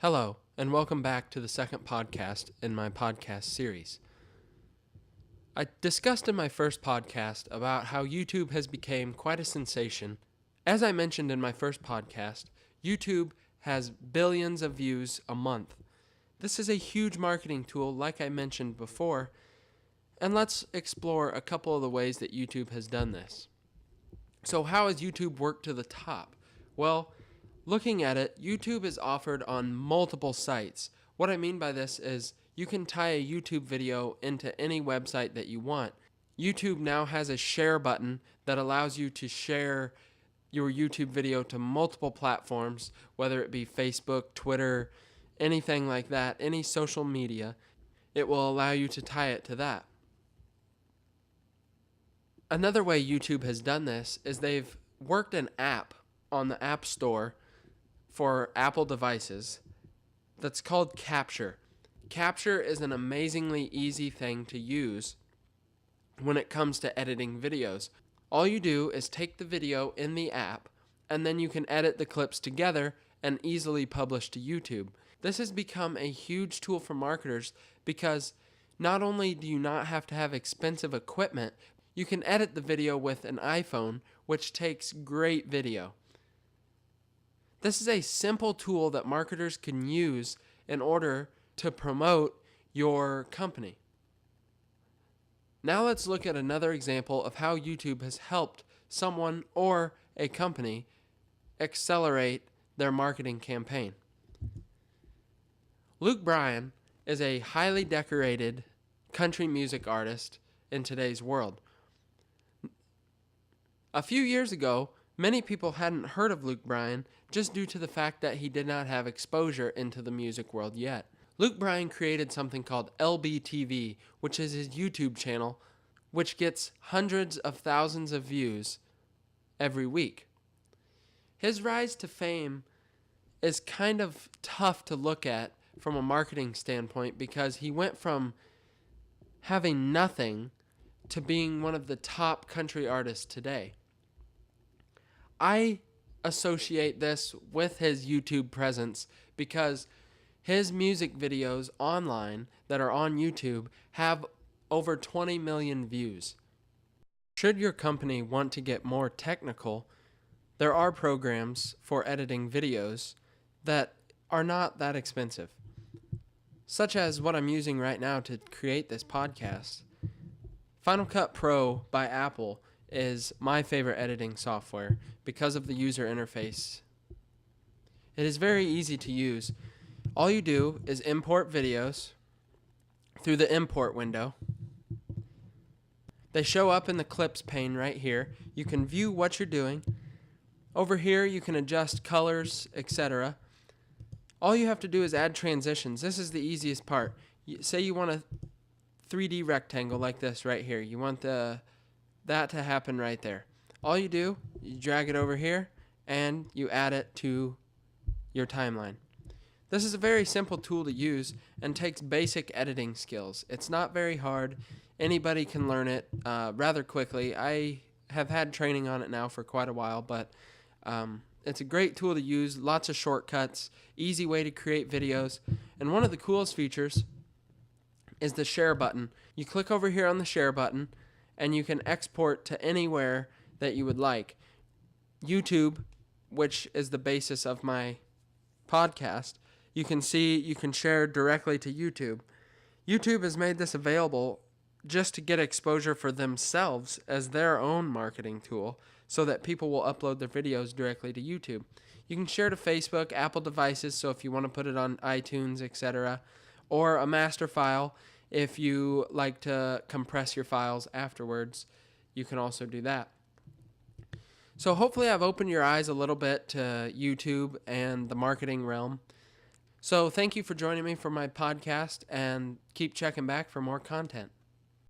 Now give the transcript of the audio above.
Hello, and welcome back to the second podcast in my podcast series. I discussed in my first podcast about how YouTube has become quite a sensation. As I mentioned in my first podcast, YouTube has billions of views a month. This is a huge marketing tool, like I mentioned before, and let's explore a couple of the ways that YouTube has done this. So how has YouTube worked to the top? Well, looking at it, YouTube is offered on multiple sites. What I mean by this is you can tie a YouTube video into any website that you want. YouTube now has a share button that allows you to share your YouTube video to multiple platforms, whether it be Facebook, Twitter, anything like that, any social media. It will allow you to tie it to that. Another way YouTube has done this is they've worked an app on the App Store for Apple devices that's called Capture. Capture is an amazingly easy thing to use when it comes to editing videos. All you do is take the video in the app and then you can edit the clips together and easily publish to YouTube. This has become a huge tool for marketers because not only do you not have to have expensive equipment, you can edit the video with an iPhone, which takes great video. This is a simple tool that marketers can use in order to promote your company. Now let's look at another example of how YouTube has helped someone or a company accelerate their marketing campaign. Luke Bryan is a highly decorated country music artist in today's world. A few years ago, many people hadn't heard of Luke Bryan just due to the fact that he did not have exposure into the music world yet. Luke Bryan created something called LBTV, which is his YouTube channel, which gets hundreds of thousands of views every week. His rise to fame is kind of tough to look at from a marketing standpoint because he went from having nothing to being one of the top country artists today. I associate this with his YouTube presence because his music videos online that are on YouTube have over 20 million views. Should your company want to get more technical, there are programs for editing videos that are not that expensive, such as what I'm using right now to create this podcast. Final Cut Pro by Apple is my favorite editing software because of the user interface. It is very easy to use. All you do is import videos through the import window. They show up in the clips pane right here. You can view what you're doing. Over here you can adjust colors, etc. All you have to do is add transitions. This is the easiest part. Say you want a 3D rectangle like this right here. You want that to happen right there. All you do, you drag it over here and you add it to your timeline. This is a very simple tool to use and takes basic editing skills. It's not very hard. Anybody can learn it rather quickly. I have had training on it now for quite a while, but it's a great tool to use. Lots of shortcuts, easy way to create videos. And one of the coolest features is the share button. You click over here on the share button and you can export to anywhere that you would like. YouTube, which is the basis of my podcast, you can share directly to YouTube. YouTube has made this available just to get exposure for themselves as their own marketing tool so that people will upload their videos directly to YouTube. You can share to Facebook, Apple devices, so if you want to put it on iTunes, etc., or a master file. If you like to compress your files afterwards, you can also do that. So hopefully I've opened your eyes a little bit to YouTube and the marketing realm. So thank you for joining me for my podcast and keep checking back for more content.